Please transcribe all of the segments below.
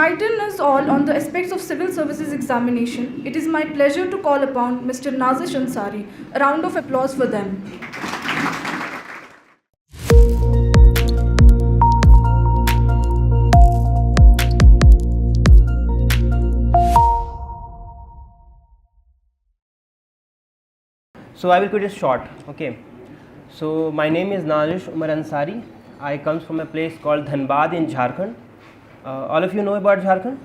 enlighten us all on the aspects of civil services examination, it is my pleasure to call upon Mr. Nazish Ansari. A round of applause for them. So I will quit it short. Okay. So my name is Nazish Umar Ansari. I comes from a place called Dhanbad in Jharkhand. All of you know about Jharkhand?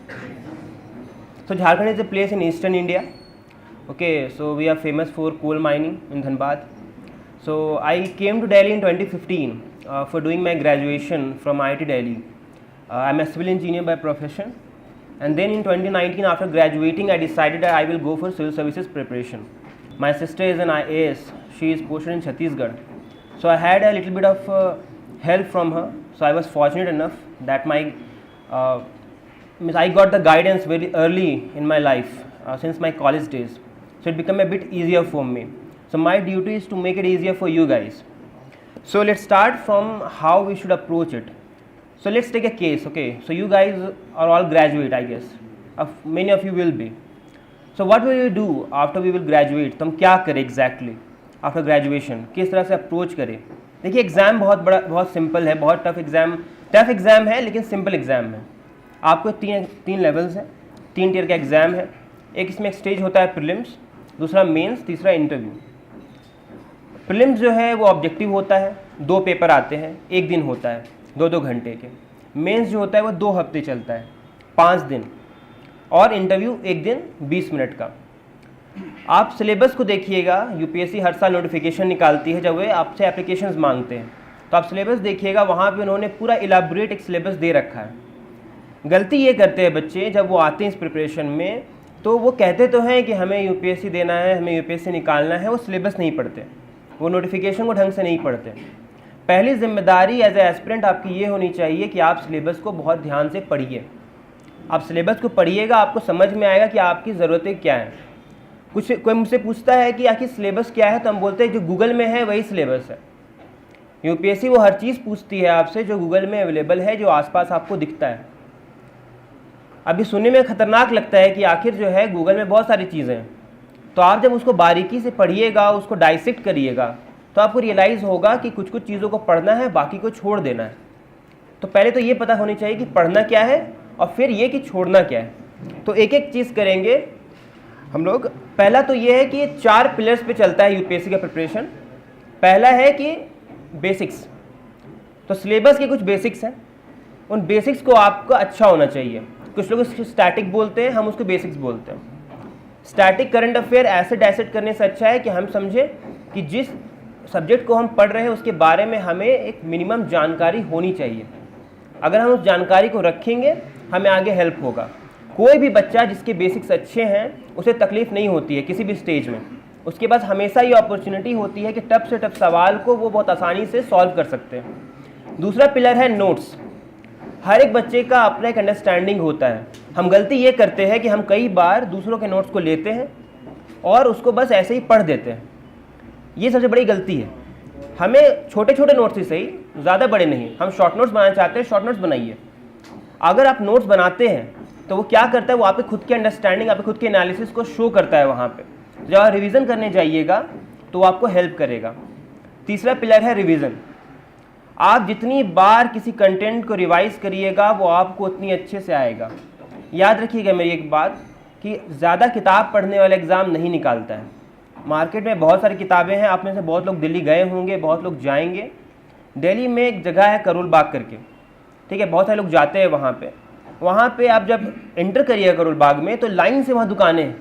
So Jharkhand is a place in eastern India. Okay, so we are famous for coal mining in Dhanbad. So I came to Delhi in 2015 for doing my graduation from IIT Delhi. I'm a civil engineer by profession. And then in 2019, after graduating, I decided that I will go for civil services preparation. My sister is an IAS. She is posted in Chhattisgarh. So I had a little bit of help from her. So I was fortunate enough that I got the guidance very early in my life since my college days. So it became a bit easier for me. So my duty is to make it easier for you guys. So let's start from how we should approach it. So let's take a case. Okay, so you guys are all graduate, I guess. Many of you will be. So what will you do after we will graduate? तो हम क्या करें exactly after graduation? किस तरह से approach करें? देखिए exam बहुत सिंपल है, बहुत टफ एग्ज़ाम है, लेकिन सिंपल एग्ज़ाम है. आपको तीन लेवल्स हैं, 3 टियर का एग्ज़ाम है. एक इसमें एक स्टेज होता है प्रीलिम्स, दूसरा मेंस, तीसरा इंटरव्यू. प्रीलिम्स जो है वो ऑब्जेक्टिव होता है, 2 पेपर आते हैं, 1 दिन होता है, 2-2 घंटे के. मेंस जो होता है वो 2 हफ्ते चलता है, 5 दिन. और इंटरव्यू 1 दिन 20 मिनट का. आप सिलेबस को देखिएगा. यूपीएससी हर साल नोटिफिकेशन निकालती है जब वे आपसे एप्लीकेशंस मांगते हैं, तो आप सिलेबस देखिएगा, वहाँ पे उन्होंने पूरा इलाबोरेट एक सिलेबस दे रखा है. गलती ये करते हैं बच्चे जब वो आते हैं इस प्रिपरेशन में, तो वो कहते तो हैं कि हमें यूपीएससी देना है, हमें यूपीएससी निकालना है, वो सिलेबस नहीं पढ़ते, वो नोटिफिकेशन को ढंग से नहीं पढ़ते. पहली जिम्मेदारी एज ए एस्पिरेंट आपकी ये होनी चाहिए कि आप सिलेबस को बहुत ध्यान से पढ़िए. आप सिलेबस को पढ़िएगा, आपको समझ में आएगा कि आपकी ज़रूरतें क्या हैं. कोई मुझसे पूछता है कि आखिर सिलेबस क्या है, तो हम बोलते हैं जो गूगल में है वही सिलेबस है. यूपीएससी वो हर चीज़ पूछती है आपसे जो गूगल में अवेलेबल है, जो आसपास आपको दिखता है. अभी सुनने में ख़तरनाक लगता है कि आखिर जो है गूगल में बहुत सारी चीज़ें हैं, तो आप जब उसको बारीकी से पढ़िएगा, उसको डाइसेक्ट करिएगा, तो आपको रियलाइज़ होगा कि कुछ कुछ चीज़ों को पढ़ना है, बाकी को छोड़ देना है. तो पहले तो ये पता होनी चाहिए कि पढ़ना क्या है, और फिर ये कि छोड़ना क्या है. तो एक एक चीज़ करेंगे हम लोग. पहला तो ये है कि 4 पिलर्स पे चलता है यूपीएससी का प्रिपरेशन. पहला है कि बेसिक्स. तो सिलेबस के कुछ बेसिक्स हैं, उन बेसिक्स को आपको अच्छा होना चाहिए. कुछ लोग उसको स्टैटिक बोलते हैं, हम उसको बेसिक्स बोलते हैं. स्टैटिक करंट अफेयर ऐसे डाइसेक्ट करने से अच्छा है कि हम समझें कि जिस सब्जेक्ट को हम पढ़ रहे हैं उसके बारे में हमें एक मिनिमम जानकारी होनी चाहिए. अगर हम उस जानकारी को रखेंगे हमें आगे हेल्प होगा. कोई भी बच्चा जिसके बेसिक्स अच्छे हैं उसे तकलीफ़ नहीं होती है किसी भी स्टेज में. उसके पास हमेशा ये अपॉर्चुनिटी होती है कि टफ से टफ सवाल को वो बहुत आसानी से सॉल्व कर सकते हैं. दूसरा पिलर है नोट्स. हर एक बच्चे का अपना एक अंडरस्टैंडिंग होता है. हम गलती ये करते हैं कि हम कई बार दूसरों के नोट्स को लेते हैं और उसको बस ऐसे ही पढ़ देते हैं. ये सबसे बड़ी गलती है. हमें छोटे छोटे नोट्स ही सही, ज़्यादा बड़े नहीं. हम शॉर्ट नोट्स बनाना चाहते हैं, शॉर्ट नोट्स बनाइए. अगर आप नोट्स बनाते हैं तो वो क्या करता है, वो आपके खुद के अंडरस्टैंडिंग, आपके खुद के एनालिसिस को शो करता है वहाँ पे. जब आप रिवीजन करने जाइएगा तो वो आपको हेल्प करेगा. तीसरा पिलर है रिवीजन. आप जितनी बार किसी कंटेंट को रिवाइज करिएगा वो आपको उतनी अच्छे से आएगा. याद रखिएगा मेरी एक बात कि ज़्यादा किताब पढ़ने वाला एग्ज़ाम नहीं निकालता है. मार्केट में बहुत सारी किताबें हैं. आप में से बहुत लोग दिल्ली गए होंगे, बहुत लोग जाएंगे. दिल्ली में एक जगह है करोल बाग करके, ठीक है, बहुत सारे लोग जाते हैं वहाँ पे आप जब एंटर करिए करोल बाग में तो लाइन से वहाँ दुकानें हैं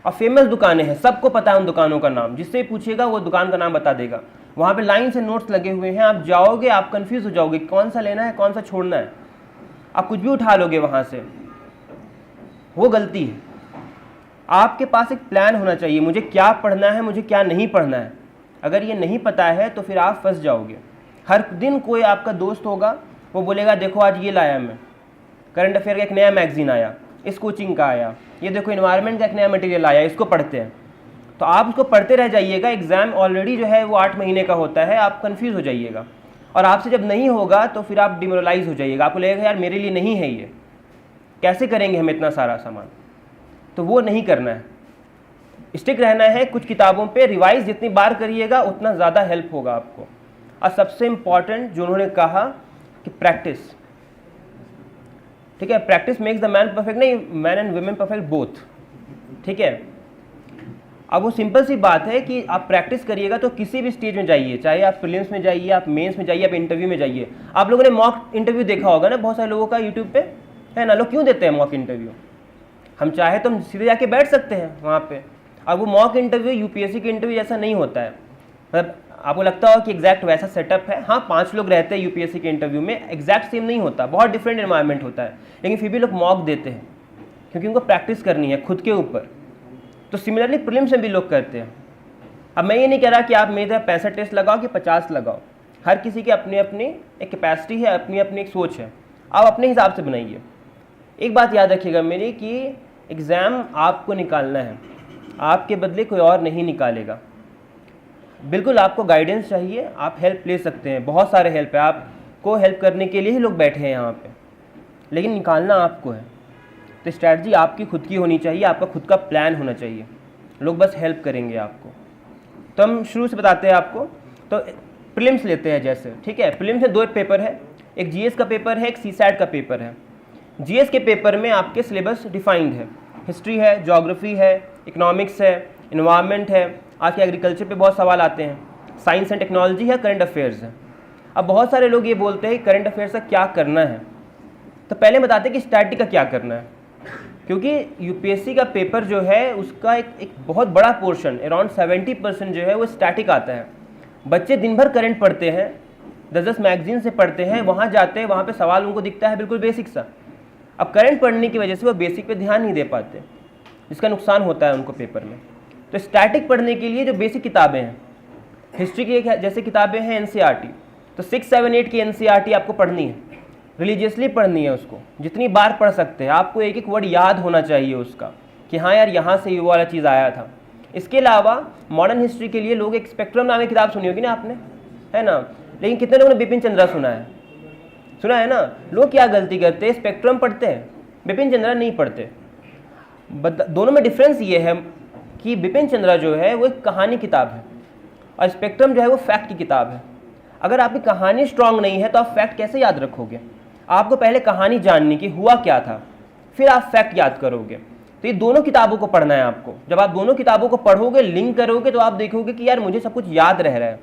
और फेमस दुकानें हैं. सबको पता है उन दुकानों का नाम. जिससे पूछिएगा वो दुकान का नाम बता देगा. वहाँ पे लाइन से नोट्स लगे हुए हैं. आप जाओगे, आप कंफ्यूज हो जाओगे कौन सा लेना है, कौन सा छोड़ना है. आप कुछ भी उठा लोगे वहाँ से. वो गलती है. आपके पास एक प्लान होना चाहिए, मुझे क्या पढ़ना है, मुझे क्या नहीं पढ़ना है. अगर ये नहीं पता है तो फिर आप फंस जाओगे. हर दिन कोई आपका दोस्त होगा, वो बोलेगा देखो आज ये लाया मैं, करंट अफेयर का एक नया मैगजीन आया, इस कोचिंग का आया, ये देखो इन्वायरमेंट का एक नया मटेरियल आया, इसको पढ़ते हैं. तो आप उसको पढ़ते रह जाइएगा. एग्ज़ाम ऑलरेडी जो है वो 8 महीने का होता है. आप कंफ्यूज हो जाइएगा और आपसे जब नहीं होगा तो फिर आप डिमोरलाइज हो जाइएगा. आपको लगेगा यार मेरे लिए नहीं है ये. कैसे करेंगे हम इतना सारा सामान, तो वो नहीं करना है। स्टिक रहना है कुछ किताबों पे, रिवाइज जितनी बार करिएगा उतना ज़्यादा हेल्प होगा आपको। और सबसे इम्पॉर्टेंट जो उन्होंने कहा कि प्रैक्टिस, ठीक है, practice makes the man perfect, नहीं man and women perfect both, ठीक है। अब वो सिंपल सी बात है कि आप प्रैक्टिस करिएगा तो किसी भी स्टेज में जाइए, चाहे आप प्रीलिम्स में जाइए, आप मेंस में जाइए, आप इंटरव्यू में जाइए। आप लोगों ने मॉक इंटरव्यू देखा होगा ना, बहुत सारे लोगों का यूट्यूब पे, है ना। लोग क्यों देते हैं मॉक इंटरव्यू? हम चाहे तो हम सीधे जाके बैठ सकते हैं वहाँ पे। अब वो मॉक इंटरव्यू यूपीएससी के इंटरव्यू जैसा नहीं होता है। मतलब आपको लगता हो कि एग्जैक्ट वैसा सेटअप है, हाँ 5 लोग रहते हैं यूपीएससी के इंटरव्यू में, एग्जैक्ट सेम नहीं होता, बहुत डिफरेंट एनवायरनमेंट होता है, लेकिन फिर भी लोग मॉक देते हैं क्योंकि उनको प्रैक्टिस करनी है खुद के ऊपर। तो सिमिलरली प्रीलिम्स में भी लोग करते हैं। अब मैं ये नहीं कह रहा कि आप मेरी तरह 65 टेस्ट लगाओ कि 50 लगाओ, हर किसी की अपनी अपनी एक कैपेसिटी है, अपनी अपनी एक सोच है, आप अपने हिसाब से बनाइए। एक बात याद रखिएगा मेरी कि एग्ज़ाम आपको निकालना है, आपके बदले कोई और नहीं निकालेगा। बिल्कुल आपको गाइडेंस चाहिए, आप हेल्प ले सकते हैं, बहुत सारे हेल्प है, आपको हेल्प करने के लिए ही लोग बैठे हैं यहाँ पे, लेकिन निकालना आपको है। तो स्ट्रैटेजी आपकी खुद की होनी चाहिए, आपका खुद का प्लान होना चाहिए, लोग बस हेल्प करेंगे आपको। तो हम शुरू से बताते हैं आपको। तो प्रीलिम्स लेते हैं जैसे, ठीक है। प्रीलिम्स में 2 पेपर है, एक जीएस का पेपर है, एक सीसैट का पेपर है। जीएस के पेपर में आपके सिलेबस डिफाइंड है, हिस्ट्री है, ज्योग्राफी है, इकोनॉमिक्स है, इन्वायरमेंट है, आज के एग्रीकल्चर पे बहुत सवाल आते हैं, साइंस एंड टेक्नोलॉजी है, करंट अफेयर्स है। अब बहुत सारे लोग ये बोलते हैं करंट अफेयर्स का क्या करना है, तो पहले बताते हैं कि स्टैटिक का क्या करना है। क्योंकि यूपीएससी का पेपर जो है उसका एक बहुत बड़ा पोर्शन, अराउंड 70% जो है वो स्टैटिक आता है। बच्चे दिन भर करंट पढ़ते हैं, 10-10 मैगजीन से पढ़ते हैं, वहाँ जाते हैं, वहाँ पे सवाल उनको दिखता है बिल्कुल बेसिक सा। अब करंट पढ़ने की वजह से वो बेसिक पे ध्यान नहीं दे पाते, जिसका नुकसान होता है उनको पेपर में। तो स्टैटिक पढ़ने के लिए जो बेसिक किताबें हैं, हिस्ट्री की जैसे किताबें हैं एनसीईआरटी, तो 6, 7, 8 की एनसीईआरटी आपको पढ़नी है, रिलीजियसली पढ़नी है उसको, जितनी बार पढ़ सकते हैं। आपको एक एक वर्ड याद होना चाहिए उसका कि हाँ यार यहाँ से ये वाला चीज़ आया था। इसके अलावा मॉडर्न हिस्ट्री के लिए लोग एक स्पेक्ट्रम नाम की किताब सुनी होगी ना आपने, है ना, लेकिन कितने लोगों ने बिपिन चंद्रा सुना है? सुना है ना। लोग क्या गलती करते हैं, स्पेक्ट्रम पढ़ते हैं, बिपिन चंद्रा नहीं पढ़ते। दोनों में डिफरेंस ये है कि बिपिन चंद्रा जो है वो एक कहानी किताब है और स्पेक्ट्रम जो है वो फैक्ट की किताब है। अगर आपकी कहानी स्ट्रांग नहीं है तो आप फैक्ट कैसे याद रखोगे? आपको पहले कहानी जाननी कि हुआ क्या था, फिर आप फैक्ट याद करोगे। तो ये दोनों किताबों को पढ़ना है आपको। जब आप दोनों किताबों को पढ़ोगे, लिंक करोगे, तो आप देखोगे कि यार मुझे सब कुछ याद रह रहा है,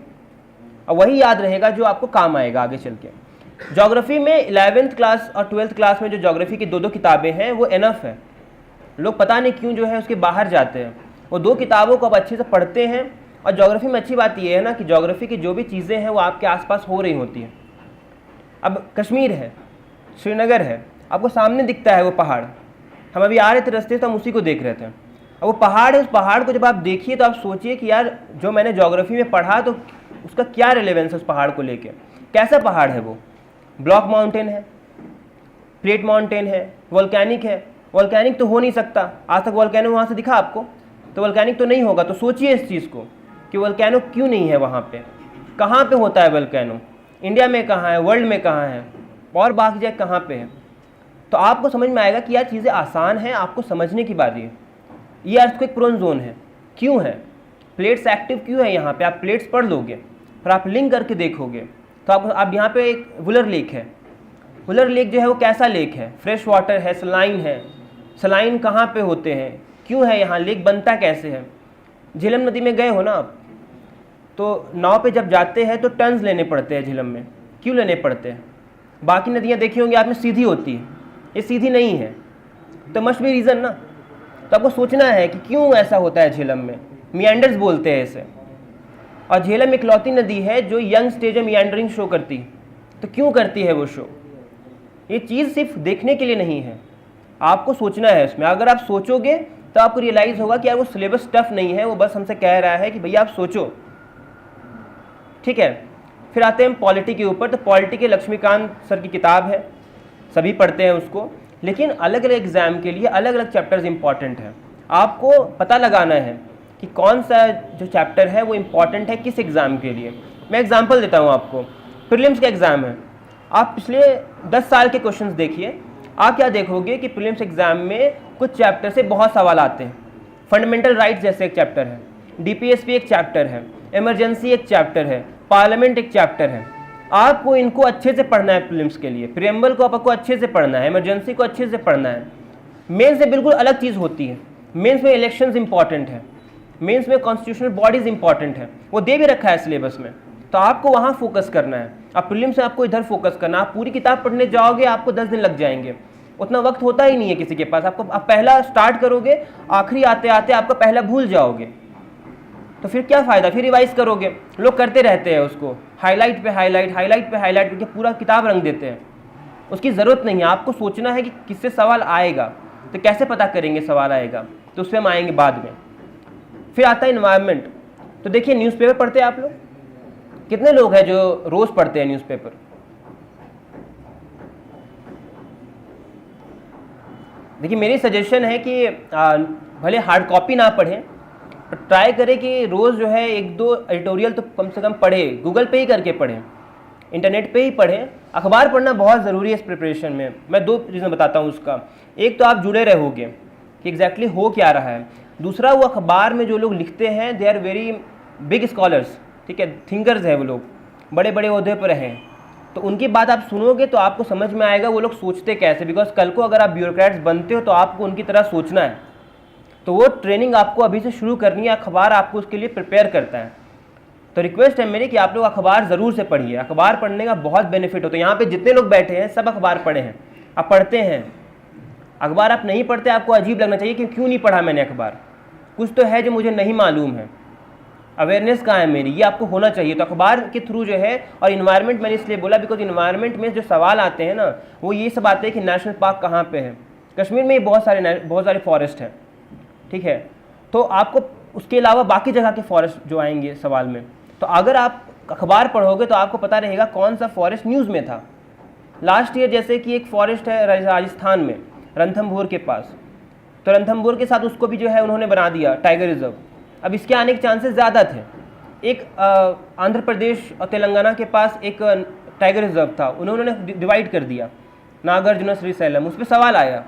और वही याद रहेगा जो आपको काम आएगा आगे चल के। ज्योग्राफी में 11th क्लास और 12th क्लास में जो ज्योग्राफी की 2 किताबें हैं वो इनफ है। लोग पता नहीं क्यों जो है उसके बाहर जाते हैं। वो 2 किताबों को आप अच्छे से पढ़ते हैं। और ज्योग्राफी में अच्छी बात ये है ना कि ज्योग्राफी की जो भी चीज़ें हैं वो आपके आसपास हो रही होती हैं। अब कश्मीर है, श्रीनगर है, आपको सामने दिखता है वो पहाड़। हम अभी आ रहे थे रास्ते तो हम उसी को देख रहे थे। अब वो पहाड़ है, उस पहाड़ को जब आप देखिए तो आप सोचिए कि यार जो मैंने ज्योग्राफी में पढ़ा तो उसका क्या रिलेवेंस है उस पहाड़ को लेके। कैसा पहाड़ है वो? ब्लॉक माउंटेन है, प्लेट माउंटेन है, वोल्केनिक है। वोल्केनिक तो हो नहीं सकता, आज तक वोल्केनो वहाँ से दिखा आपको? तो वोल्केनिक तो नहीं होगा। तो सोचिए इस चीज़ को कि वोल्केनो क्यों नहीं है वहाँ पे, कहाँ पे होता है वोल्केनो, इंडिया में कहाँ है, वर्ल्ड में कहाँ है, और बाकी जगह कहाँ पे है। तो आपको समझ में आएगा कि यार चीज़ें आसान हैं, आपको समझने की बात है। ये अर्थक्वेक प्रोन जोन है, क्यों है? प्लेट्स एक्टिव क्यों है यहाँ पे? आप प्लेट्स पढ़ लोगे, फिर आप लिंक करके देखोगे तो आप यहाँ पे एक वुलर लेक है। वुलर लेक जो है वो कैसा लेक है? फ्रेश वाटर है, सलाइन है। सलाइन कहाँ पे होते हैं, क्यों है यहाँ, लेक बनता कैसे है? झेलम नदी में गए हो ना आप, तो नाव पे जब जाते हैं तो टन्स लेने पड़ते हैं झेलम में। क्यों लेने पड़ते हैं? बाकी नदियाँ देखी होंगी आप में सीधी होती है, ये सीधी नहीं है, तो मस्ट बी रीज़न ना। तो आपको सोचना है कि क्यों ऐसा होता है झेलम में। मियांडर्स बोलते हैं इसे। और झेलम इकलौती नदी है जो यंग स्टेज में मियांडरिंग शो करती है। तो क्यों करती है वो शो? ये चीज़ सिर्फ देखने के लिए नहीं है, आपको सोचना है इसमें। अगर आप सोचोगे तो आपको रियलाइज़ होगा कि यार वो सिलेबस टफ नहीं है, वो बस हमसे कह रहा है कि भैया आप सोचो, ठीक है। फिर आते हैं हम पॉलिटी के ऊपर। तो पॉलिटी के लक्ष्मीकांत सर की किताब है, सभी पढ़ते हैं उसको, लेकिन अलग अलग एग्ज़ाम के लिए अलग अलग चैप्टर्स इंपॉर्टेंट हैं। आपको पता लगाना है कि कौन सा जो चैप्टर है वो इम्पॉर्टेंट है किस एग्ज़ाम के लिए। मैं एग्जांपल देता हूँ आपको। प्रीलिम्स का एग्ज़ाम है, आप पिछले 10 साल के क्वेश्चंस देखिए, आप क्या देखोगे कि प्रीलिम्स एग्जाम में कुछ चैप्टर से बहुत सवाल आते हैं। फंडामेंटल राइट्स जैसे एक चैप्टर है, डीपीएसपी एक चैप्टर है, इमरजेंसी एक चैप्टर है, पार्लियामेंट एक चैप्टर है। आपको इनको अच्छे से पढ़ना है प्रीलिम्स के लिए। प्रीएम्बल को आपको अच्छे से पढ़ना है, इमरजेंसी को अच्छे से पढ़ना है। मेंस से बिल्कुल अलग चीज़ होती है। मेंस में इलेक्शंस इंपॉर्टेंट है, मेंस में कॉन्स्टिट्यूशनल बॉडीज इंपॉर्टेंट है, वो दे भी रखा है सिलेबस में, तो आपको वहाँ फोकस करना है। अब प्रीलिम्स में आपको इधर फोकस करना है। आप पूरी किताब पढ़ने जाओगे आपको 10 दिन लग जाएंगे, उतना वक्त होता ही नहीं है किसी के पास। आप पहला स्टार्ट करोगे, आखिरी आते आते आपका पहला भूल जाओगे, तो फिर क्या फ़ायदा, फिर रिवाइज करोगे। लोग करते रहते हैं उसको, हाईलाइट पे हाईलाइट, हाईलाइट पे हाईलाइट करके पूरा किताब रंग देते हैं। उसकी ज़रूरत नहीं है। आपको सोचना है कि किससे सवाल आएगा, तो कैसे पता करेंगे सवाल आएगा, तो उस पर हम आएंगे बाद में। फिर आता है इन्वायरमेंट। तो देखिए, न्यूज़पेपर पढ़ते हैं आप लोग? कितने लोग हैं जो रोज़ पढ़ते हैं न्यूज़पेपर? देखिए, मेरी सजेशन है कि भले हार्ड कॉपी ना पढ़ें, पर ट्राई करें कि रोज़ जो है 1-2 एडिटोरियल तो कम से कम पढ़ें। गूगल पे ही करके पढ़ें, इंटरनेट पे ही पढ़ें। अखबार पढ़ना बहुत ज़रूरी है इस प्रिपरेशन में। मैं 2 रीज़न बताता हूँ उसका। एक तो आप जुड़े रहोगे कि एग्जैक्टली हो क्या रहा है। दूसरा, वो अखबार में जो लोग लिखते हैं they are very big scholars, ठीक है, थिंकर्स हैं वो लोग, बड़े बड़े ओहदे पर हैं। तो उनकी बात आप सुनोगे तो आपको समझ में आएगा वो लोग सोचते कैसे। बिकॉज कल को अगर आप ब्यूरोक्रेट्स बनते हो तो आपको उनकी तरह सोचना है, तो वो ट्रेनिंग आपको अभी से शुरू करनी है। अखबार आपको उसके लिए प्रिपेयर करता है। तो रिक्वेस्ट है मेरी कि आप लोग अखबार ज़रूर से पढ़िए। अखबार पढ़ने का बहुत बेनिफिट होता है। यहाँ पे जितने लोग बैठे हैं सब अखबार पढ़े हैं, आप पढ़ते हैं। अखबार आप नहीं पढ़ते, आपको अजीब लगना चाहिए कि क्यों नहीं पढ़ा मैंने अखबार, कुछ तो है जो मुझे नहीं मालूम है, अवेयरनेस कहाँ है मेरी, ये आपको होना चाहिए। तो अखबार के थ्रू जो है, और इन्वायरमेंट मैंने इसलिए बोला बिकॉज इन्वायरमेंट में जो सवाल आते हैं ना, वो ये सब आते हैं कि नेशनल पार्क कहाँ पे है। कश्मीर में बहुत सारे फॉरेस्ट हैं, ठीक है, तो आपको उसके अलावा बाकी जगह के फॉरेस्ट जो आएंगे सवाल में। तो अगर आप अखबार पढ़ोगे तो आपको पता रहेगा कौन सा फॉरेस्ट न्यूज़ में था। लास्ट ईयर जैसे कि एक फॉरेस्ट है राजस्थान में, रणथंभौर के पास, तो रणथंभौर के साथ उसको भी जो है उन्होंने बना दिया टाइगर रिजर्व। अब इसके आने के चांसेस ज़्यादा थे। एक आंध्र प्रदेश और तेलंगाना के पास एक टाइगर रिजर्व था, उन्होंने डिवाइड कर दिया, नागार्जुन श्रीशैलम, उस पर सवाल आया।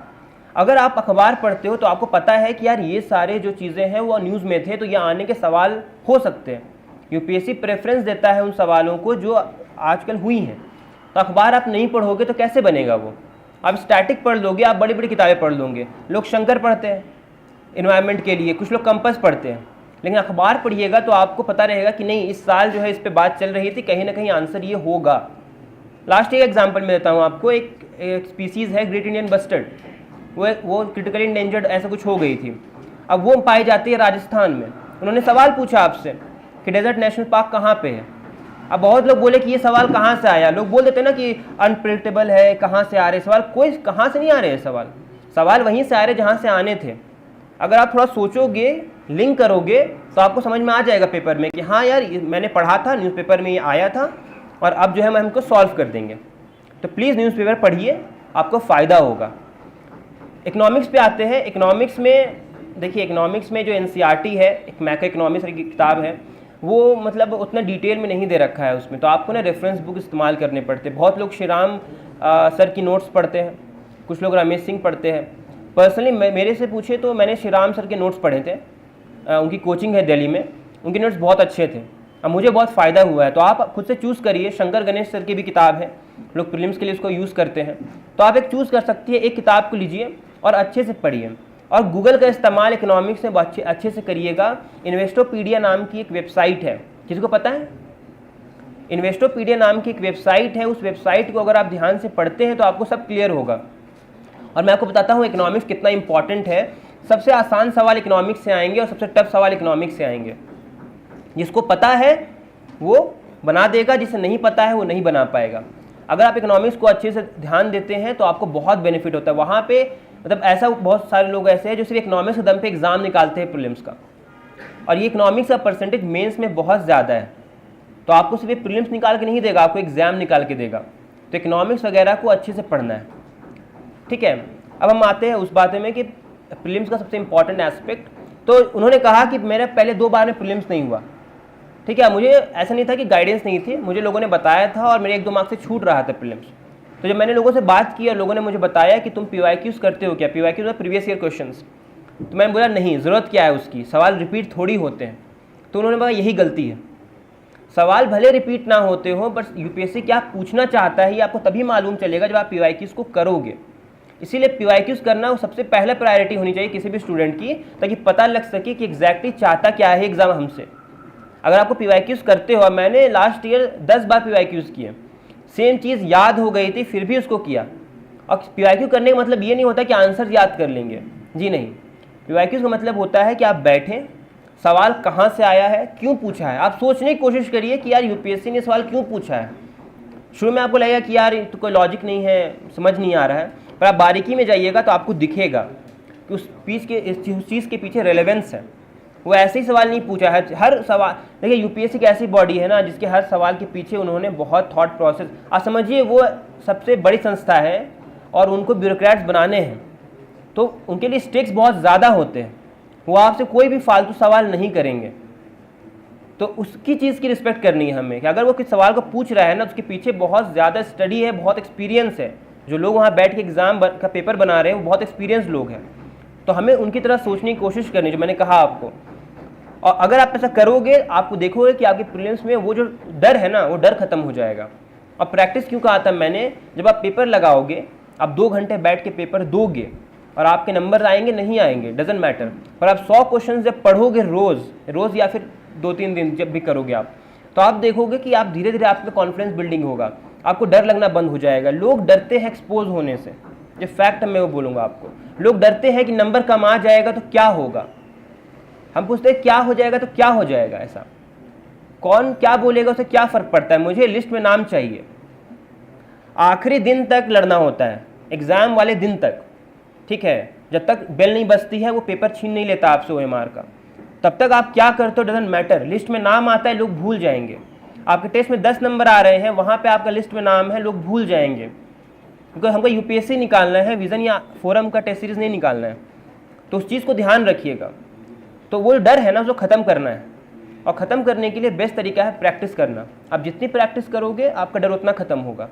अगर आप अखबार पढ़ते हो तो आपको पता है कि यार ये सारे जो चीज़ें हैं वो न्यूज़ में थे, तो ये आने के सवाल हो सकते हैं। यूपीएससी प्रेफरेंस देता है उन सवालों को जो आजकल हुई हैं। तो अखबार आप नहीं पढ़ोगे तो कैसे बनेगा वो। आप स्टैटिक पढ़ लोगे, आप बड़ी बड़ी किताबें पढ़ लोगे। लोग शंकर पढ़ते हैं इन्वायरमेंट के लिए, कुछ लोग कंपस पढ़ते हैं, लेकिन अखबार पढ़िएगा तो आपको पता रहेगा कि नहीं, इस साल जो है इस पे बात चल रही थी, कहीं ना कहीं आंसर ये होगा। लास्ट एक एग्जांपल मैं देता हूँ आपको। एक स्पीसीज़ है ग्रेट इंडियन बस्टर्ड, वो क्रिटिकली इंडेंजर्ड ऐसा कुछ हो गई थी। अब वो पाई जाती है राजस्थान में। उन्होंने सवाल पूछा आपसे कि डेजर्ट नेशनल पार्क कहाँ पे है। अब बहुत लोग बोले कि ये सवाल कहाँ से आया। लोग बोल देते हैं ना कि अनप्रेडिक्टेबल है, कहाँ से आ रहे सवाल। कोई कहाँ से नहीं आ रहे हैं सवाल वहीं से आ रहे जहाँ से आने थे। अगर आप थोड़ा सोचोगे, लिंक करोगे, तो आपको समझ में आ जाएगा पेपर में कि हाँ यार, मैंने पढ़ा था, न्यूज़पेपर में ये आया था, और अब जो है हम हमको सॉल्व कर देंगे। तो प्लीज़ न्यूज़पेपर पढ़िए, आपको फ़ायदा होगा। इकोनॉमिक्स पे आते हैं। इकोनॉमिक्स में देखिए, इकोनॉमिक्स में जो एनसीईआरटी है, एक मैक्रो इकोनॉमिक्स की किताब है, वो मतलब उतना डिटेल में नहीं दे रखा है उसमें, तो आपको ना रेफरेंस बुक इस्तेमाल करने पड़ते हैं। बहुत लोग श्रीराम सर की नोट्स पढ़ते हैं, कुछ लोग रमेश सिंह पढ़ते हैं। पर्सनली मेरे से पूछे तो मैंने श्रीराम सर के नोट्स पढ़े थे, उनकी कोचिंग है दिल्ली में, उनके नोट्स बहुत अच्छे थे, अब मुझे बहुत फ़ायदा हुआ है। तो आप खुद से चूज़ करिए। शंकर गणेश सर की भी किताब है, लोग प्रीलिम्स के लिए उसको यूज़ करते हैं, तो आप एक चूज़ कर सकती है, एक किताब को लीजिए और अच्छे से पढ़िए। और गूगल का इस्तेमाल इकोनॉमिक्स में अच्छे से करिएगा। इन्वेस्टोपीडिया नाम की एक वेबसाइट है, किसको पता है? इन्वेस्टोपीडिया नाम की एक वेबसाइट है, उस वेबसाइट को अगर आप ध्यान से पढ़ते हैं तो आपको सब क्लियर होगा। और मैं आपको बताता हूँ इकोनॉमिक्स कितना इंपॉर्टेंट है। सबसे आसान सवाल इकोनॉमिक्स से आएंगे और सबसे टफ सवाल इकोनॉमिक्स से आएंगे। जिसको पता है वो बना देगा, जिसे नहीं पता है वो नहीं बना पाएगा। अगर आप इकोनॉमिक्स को अच्छे से ध्यान देते हैं तो आपको बहुत बेनिफिट होता है। वहाँ पे मतलब ऐसा बहुत सारे लोग ऐसे हैं जो सिर्फ इकोनॉमिक्स के दम पे एग्ज़ाम निकालते हैं प्रीलिम्स का, और ये इकोनॉमिक्स का परसेंटेज मेंस में बहुत ज़्यादा है। तो आपको सिर्फ प्रीलिम्स निकाल के नहीं देगा, आपको एग्ज़ाम निकाल के देगा। तो इकोनॉमिक्स वगैरह को अच्छे से पढ़ना है, ठीक है। अब हम आते हैं उस बात में कि प्रीलिम्स का सबसे इंपॉर्टेंट एस्पेक्ट। तो उन्होंने कहा कि मेरा पहले 2 बार में प्रीलिम्स नहीं हुआ, ठीक है। मुझे ऐसा नहीं था कि गाइडेंस नहीं थी, मुझे लोगों ने बताया था और मेरे 1-2 मार्क्स से छूट रहा था प्रीलिम्स। तो जब मैंने लोगों से बात की और लोगों ने मुझे बताया कि तुम PYQs करते हो क्या, PYQs मतलब प्रीवियस ईयर क्वेश्चंस, तो मैंने बोला नहीं, ज़रूरत क्या है उसकी, सवाल रिपीट थोड़ी होते हैं। तो उन्होंने बोला यही गलती है, सवाल भले रिपीट ना होते हो, बट यूपीएससी क्या पूछना चाहता है ये आपको तभी मालूम चलेगा जब आप PYQs को करोगे। इसीलिए PYQs करना वो सबसे पहले प्रायोरिटी होनी चाहिए किसी भी स्टूडेंट की, ताकि पता लग सके कि एग्जैक्टली चाहता क्या है एग्ज़ाम हमसे। अगर आपको PYQs करते हो, मैंने लास्ट ईयर 10 बार PYQs किए, सेम चीज़ याद हो गई थी फिर भी उसको किया। और PYQ करने का मतलब ये नहीं होता कि आंसर याद कर लेंगे, जी नहीं। PYQs का मतलब होता है कि आप बैठें, सवाल कहाँ से आया है, क्यों पूछा है, आप सोचने की कोशिश करिए कि यार यूपीएससी ने सवाल क्यों पूछा है। शुरू में आपको लगेगा कि यार तो कोई लॉजिक नहीं है, समझ नहीं आ रहा है, पर आप बारीकी में जाइएगा तो आपको दिखेगा कि उस चीज़ के पीछे रेलेवेंस है। वो ऐसे ही सवाल नहीं पूछा है, हर सवाल देखिए यूपीएससी की ऐसी बॉडी है ना जिसके हर सवाल के पीछे उन्होंने बहुत थॉट प्रोसेस, आप समझिए वो सबसे बड़ी संस्था है और उनको ब्यूरोक्रेट्स बनाने हैं, तो उनके लिए स्टेक्स बहुत ज़्यादा होते हैं। वो आपसे कोई भी फालतू सवाल नहीं करेंगे, तो उसकी चीज़ की रिस्पेक्ट करनी है हमें कि अगर वो किस सवाल को पूछ रहा है ना, उसके पीछे बहुत ज़्यादा स्टडी है, बहुत एक्सपीरियंस है। जो लोग वहाँ बैठ के एग्ज़ाम का पेपर बना रहे हैं वो बहुत एक्सपीरियंस लोग हैं, तो हमें उनकी तरह सोचने की कोशिश करनी, जो मैंने कहा आपको। और अगर आप ऐसा करोगे आपको देखोगे कि आपके प्रीलिम्स में वो जो डर है ना, वो डर खत्म हो जाएगा। और प्रैक्टिस क्यों कहा था मैंने, जब आप पेपर लगाओगे, आप 2 घंटे बैठ के पेपर दोगे और आपके नंबर आएंगे नहीं आएंगे डजेंट मैटर, पर आप 100 क्वेश्चन जब पढ़ोगे रोज़ या फिर 2-3 दिन जब भी करोगे आप, तो आप देखोगे कि आप धीरे धीरे आप में कॉन्फिडेंस बिल्डिंग होगा, आपको डर लगना बंद हो जाएगा। लोग डरते हैं एक्सपोज होने से, जो फैक्ट मैं वो बोलूँगा आपको। लोग डरते हैं कि नंबर कम आ जाएगा तो क्या होगा, हम पूछते हैं क्या हो जाएगा तो क्या हो जाएगा, ऐसा कौन क्या बोलेगा उसे क्या फ़र्क पड़ता है, मुझे लिस्ट में नाम चाहिए। आखिरी दिन तक लड़ना होता है, एग्ज़ाम वाले दिन तक, ठीक है, जब तक बेल नहीं बजती है वो पेपर छीन नहीं लेता आपसे OMR का, तब तक आप क्या करते हो डजंट मैटर। लिस्ट में नाम आता है लोग भूल जाएंगे, आपके टेस्ट में 10 नंबर आ रहे हैं, वहाँ पे आपका लिस्ट में नाम है, लोग भूल जाएंगे, क्योंकि हमको यूपीएससी निकालना है, विज़न या फोरम का टेस्ट सीरीज़ नहीं निकालना है। तो उस चीज़ को ध्यान रखिएगा। तो वो डर है ना उसको ख़त्म करना है, और ख़त्म करने के लिए बेस्ट तरीका है प्रैक्टिस करना। आप जितनी प्रैक्टिस करोगे आपका डर उतना ख़त्म होगा।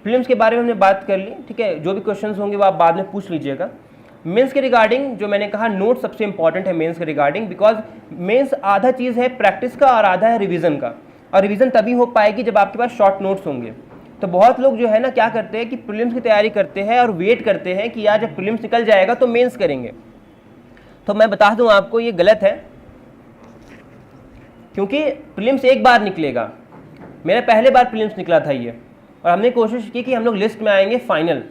फिल्म्स के बारे में हमने बात कर ली, ठीक है, जो भी क्वेश्चंस होंगे वो आप बाद में पूछ लीजिएगा। मेंस के रिगार्डिंग जो मैंने कहा, नोट सबसे इंपॉर्टेंट है मेंस के रिगार्डिंग, बिकॉज मेंस आधा चीज़ है प्रैक्टिस का और आधा है रिवीजन का, और रिवीजन तभी हो पाएगी जब आपके पास शॉर्ट नोट्स होंगे। तो बहुत लोग जो है ना क्या करते हैं कि प्रीलिम्स की तैयारी करते हैं और वेट करते हैं कि यार जब प्रीलिम्स निकल जाएगा तो मेंस करेंगे। तो मैं बता दूं आपको ये गलत है, क्योंकि प्रीलिम्स एक बार निकलेगा। मेरा पहले बार प्रीलिम्स निकला था ये, और हमने कोशिश की कि हम लोग लिस्ट में आएंगे फाइनल।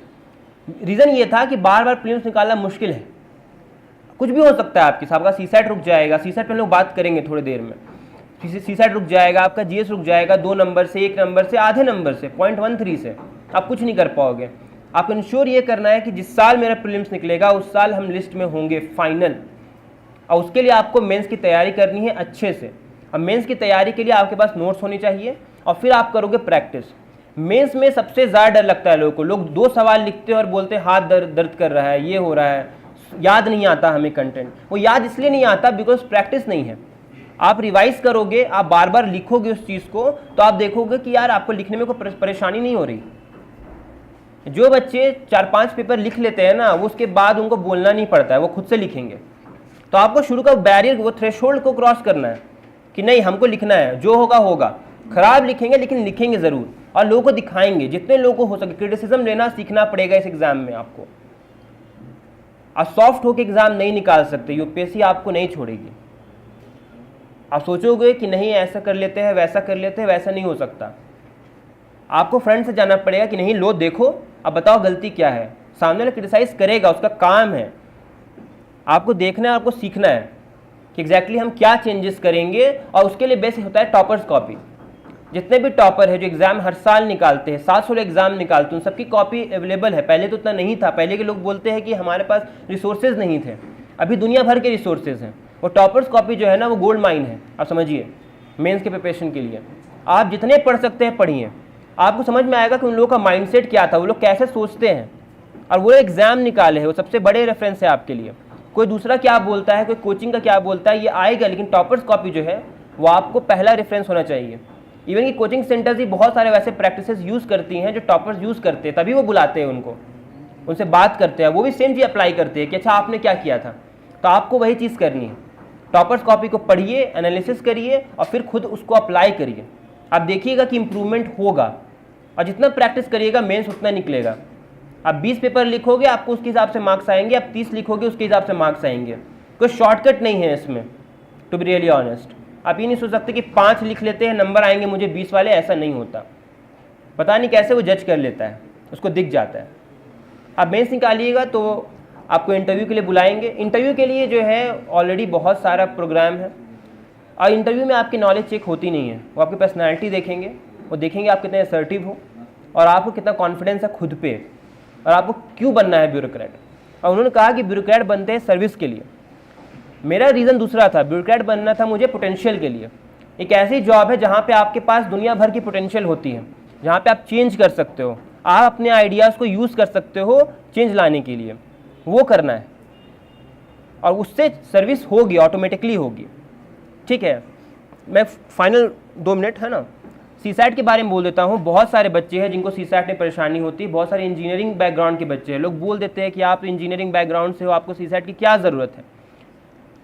रीज़न ये था कि बार बार प्रीलिम्स निकालना मुश्किल है, कुछ भी हो सकता है आपके साथ, आपका सीसेट रुक जाएगा, सीसेट पे हम लोग बात करेंगे थोड़ी देर में, सीसेट रुक जाएगा, आपका जीएस रुक जाएगा 2 नंबर से, 1 नंबर से, आधे नंबर से, 0.13 से, आप कुछ नहीं कर पाओगे। आपको इंश्योर ये करना है कि जिस साल मेरा प्रीलिम्स निकलेगा उस साल हम लिस्ट में होंगे फाइनल, और उसके लिए आपको मेंस की तैयारी करनी है अच्छे से। अब मेंस की तैयारी के लिए आपके पास नोट्स होनी चाहिए, और फिर आप करोगे प्रैक्टिस। मेंस में सबसे ज़्यादा डर लगता है लोगों को, लोग 2 सवाल लिखते हैं और बोलते हैं हाथ दर्द कर रहा है, ये हो रहा है, याद नहीं आता हमें कंटेंट। वो याद इसलिए नहीं आता बिकॉज प्रैक्टिस नहीं है। आप रिवाइज करोगे, आप बार बार लिखोगे उस चीज़ को, तो आप देखोगे कि यार आपको लिखने में कोई परेशानी नहीं हो रही। जो बच्चे 4-5 पेपर लिख लेते हैं ना, वो उसके बाद उनको बोलना नहीं पड़ता है, वो खुद से लिखेंगे। तो आपको शुरू का बैरियर, वो थ्रेशोल्ड को क्रॉस करना है कि नहीं हमको लिखना है, जो होगा होगा, खराब लिखेंगे लेकिन लिखेंगे ज़रूर, और लोगों को दिखाएंगे, जितने लोगों को हो सके। क्रिटिसिज्म लेना सीखना पड़ेगा इस एग्ज़ाम में आपको। आप सॉफ्ट होकर एग्ज़ाम नहीं निकाल सकते, यूपीएससी आपको नहीं छोड़ेगी। आप सोचोगे कि नहीं ऐसा कर लेते हैं, वैसा कर लेते हैं, वैसा नहीं हो सकता। आपको फ्रंट से जाना पड़ेगा कि नहीं लो देखो, अब बताओ गलती क्या है। सामने वाला क्रिटिसाइज करेगा, उसका काम है, आपको देखना है, आपको सीखना है कि एग्जैक्टली हम क्या चेंजेस करेंगे। और उसके लिए बेस्ट होता है टॉपर्स कॉपी। जितने भी टॉपर है जो एग्ज़ाम हर साल निकालते हैं, 700 एग्ज़ाम निकालते हैं, उन सबकी कॉपी अवेलेबल है। पहले तो उतना नहीं था, पहले के लोग बोलते हैं कि हमारे पास रिसोर्सेज नहीं थे, अभी दुनिया भर के रिसोर्सेज हैं। वो टॉपर्स कॉपी जो है ना वो गोल्ड माइन है, आप समझिए मेंस के प्रिपरेशन के लिए। आप जितने पढ़ सकते हैं पढ़िए, आपको समझ में आएगा कि उन लोगों का माइंडसेट क्या था, वो लोग कैसे सोचते हैं, और वो एग्ज़ाम निकाले हैं, वो सबसे बड़े रेफरेंस है आपके लिए। कोई दूसरा क्या बोलता है, कोई कोचिंग का क्या बोलता है, ये आएगा, लेकिन टॉपर्स कॉपी जो है वो आपको पहला रेफरेंस होना चाहिए। इवन कि कोचिंग सेंटर्स ही बहुत सारे वैसे प्रैक्टिसेस यूज़ करती हैं जो टॉपर्स यूज़ करते हैं, तभी वो बुलाते हैं उनको, उनसे बात करते हैं, वो भी सेम चीज़ अप्लाई करते हैं कि अच्छा आपने क्या किया था। तो आपको वही चीज़ करनी है, टॉपर्स कॉपी को पढ़िए, एनालिसिस करिए और फिर खुद उसको अप्लाई करिए। आप देखिएगा कि इम्प्रूवमेंट होगा, और जितना प्रैक्टिस करिएगा मेंस उतना निकलेगा। आप 20 पेपर लिखोगे आपको उसके हिसाब से मार्क्स आएंगे, आप 30 लिखोगे उसके हिसाब से मार्क्स आएंगे। कोई शॉर्टकट नहीं है इसमें, टू बी रियली ऑनेस्ट। आप ये नहीं सोच सकते कि 5 लिख लेते हैं नंबर आएंगे मुझे 20 वाले, ऐसा नहीं होता। पता नहीं कैसे वो जज कर लेता है, उसको दिख जाता है। आप मेंस निकालिएगा तो आपको इंटरव्यू के लिए बुलाएंगे। इंटरव्यू के लिए जो है ऑलरेडी बहुत सारा प्रोग्राम है, और इंटरव्यू में आपकी नॉलेज चेक होती नहीं है, वो आपकी पर्सनैलिटी देखेंगे, वो देखेंगे आप कितने असर्टिव हो और आपको कितना कॉन्फिडेंस है खुद पे, और आपको क्यों बनना है ब्यूरोक्रेट। और उन्होंने कहा कि ब्यूरोक्रेट बनते हैं सर्विस के लिए। मेरा रीज़न दूसरा था, ब्यूरोक्रेट बनना था मुझे पोटेंशियल के लिए। एक ऐसी जॉब है जहाँ पे आपके पास दुनिया भर की पोटेंशियल होती है, जहाँ पे आप चेंज कर सकते हो, आप अपने आइडियाज़ को यूज़ कर सकते हो चेंज लाने के लिए, वो करना है, और उससे सर्विस होगी, ऑटोमेटिकली होगी। ठीक है, मैं फाइनल 2 मिनट है ना सीसैट के बारे में बोल देता हूँ। बहुत सारे बच्चे हैं जिनको सीसैट में परेशानी होती है, बहुत सारे इंजीनियरिंग बैकग्राउंड के बच्चे हैं। लोग बोल देते हैं कि आप इंजीनियरिंग बैकग्राउंड से हो, आपको सीसैट की क्या ज़रूरत है।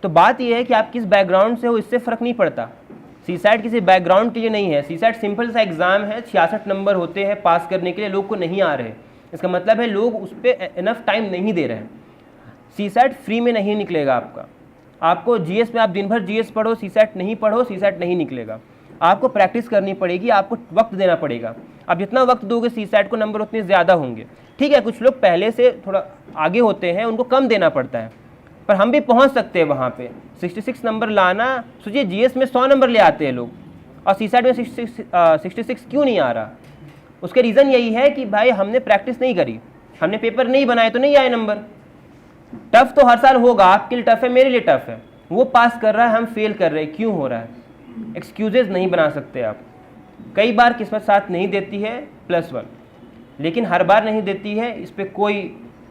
तो बात यह है कि आप किस बैकग्राउंड से हो इससे फ़र्क नहीं पड़ता। सीसैट किसी बैकग्राउंड के लिए नहीं है। सीसैट सिंपल सा एग्ज़ाम है, 66 नंबर होते हैं पास करने के लिए, लोग को नहीं आ रहे। इसका मतलब है लोग उस पर इनफ टाइम नहीं दे रहे हैं। सीसैट फ्री में नहीं निकलेगा आपका। आपको जीएस में आप दिन भर जीएस पढ़ो, सीसैट नहीं पढ़ो, सीसैट नहीं निकलेगा। आपको प्रैक्टिस करनी पड़ेगी, आपको वक्त देना पड़ेगा। आप जितना वक्त दोगे सीसैट को नंबर उतने ज़्यादा होंगे। ठीक है, कुछ लोग पहले से थोड़ा आगे होते हैं, उनको कम देना पड़ता है, पर हम भी पहुंच सकते हैं वहाँ पे। 66 नंबर लाना, सोचिए जीएस में 100 नंबर ले आते हैं लोग, और सीसैट में 66 क्यों नहीं आ रहा। उसका रीज़न यही है कि भाई हमने प्रैक्टिस नहीं करी, हमने पेपर नहीं बनाए तो नहीं आए नंबर। टफ तो हर साल होगा, आपके लिए टफ है, मेरे लिए टफ है। वो पास कर रहा है, हम फेल कर रहे हैं, क्यों हो रहा है। एक्सक्यूजेज नहीं बना सकते आप। कई बार किस्मत साथ नहीं देती है +1, लेकिन हर बार नहीं देती है, इस पर कोई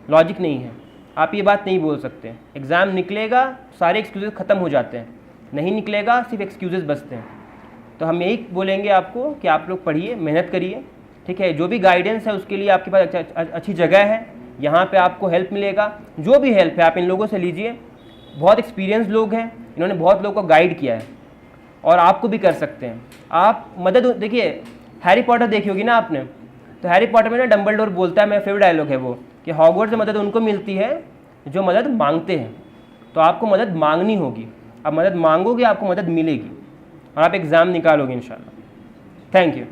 लॉजिक नहीं है। आप ये बात नहीं बोल सकते। एग्ज़ाम निकलेगा, सारे एक्सक्यूजेज ख़त्म हो जाते हैं, नहीं निकलेगा, सिर्फ एक्सक्यूजेज बचते हैं। तो हम यही बोलेंगे आपको कि आप लोग पढ़िए, मेहनत करिए। ठीक है, जो भी गाइडेंस है उसके लिए आपके पास अच्छी जगह है, यहाँ पे आपको हेल्प मिलेगा। जो भी हेल्प है आप इन लोगों से लीजिए, बहुत एक्सपीरियंस लोग हैं, इन्होंने बहुत लोगों को गाइड किया है, और आपको भी कर सकते हैं। आप मदद, देखिए हैरी पॉटर देखी होगी ना आपने, तो हैरी पॉटर में ना डम्बलडोर बोलता है, मेरा फेवरेट डायलॉग है वो, कि हॉगवर्ट्स से मदद उनको मिलती है जो मदद मांगते हैं। तो आपको मदद मांगनी होगी, आप मदद मांगोगे आपको मदद मिलेगी, और आप एग्ज़ाम निकालोगे इंशाल्लाह। Thank you.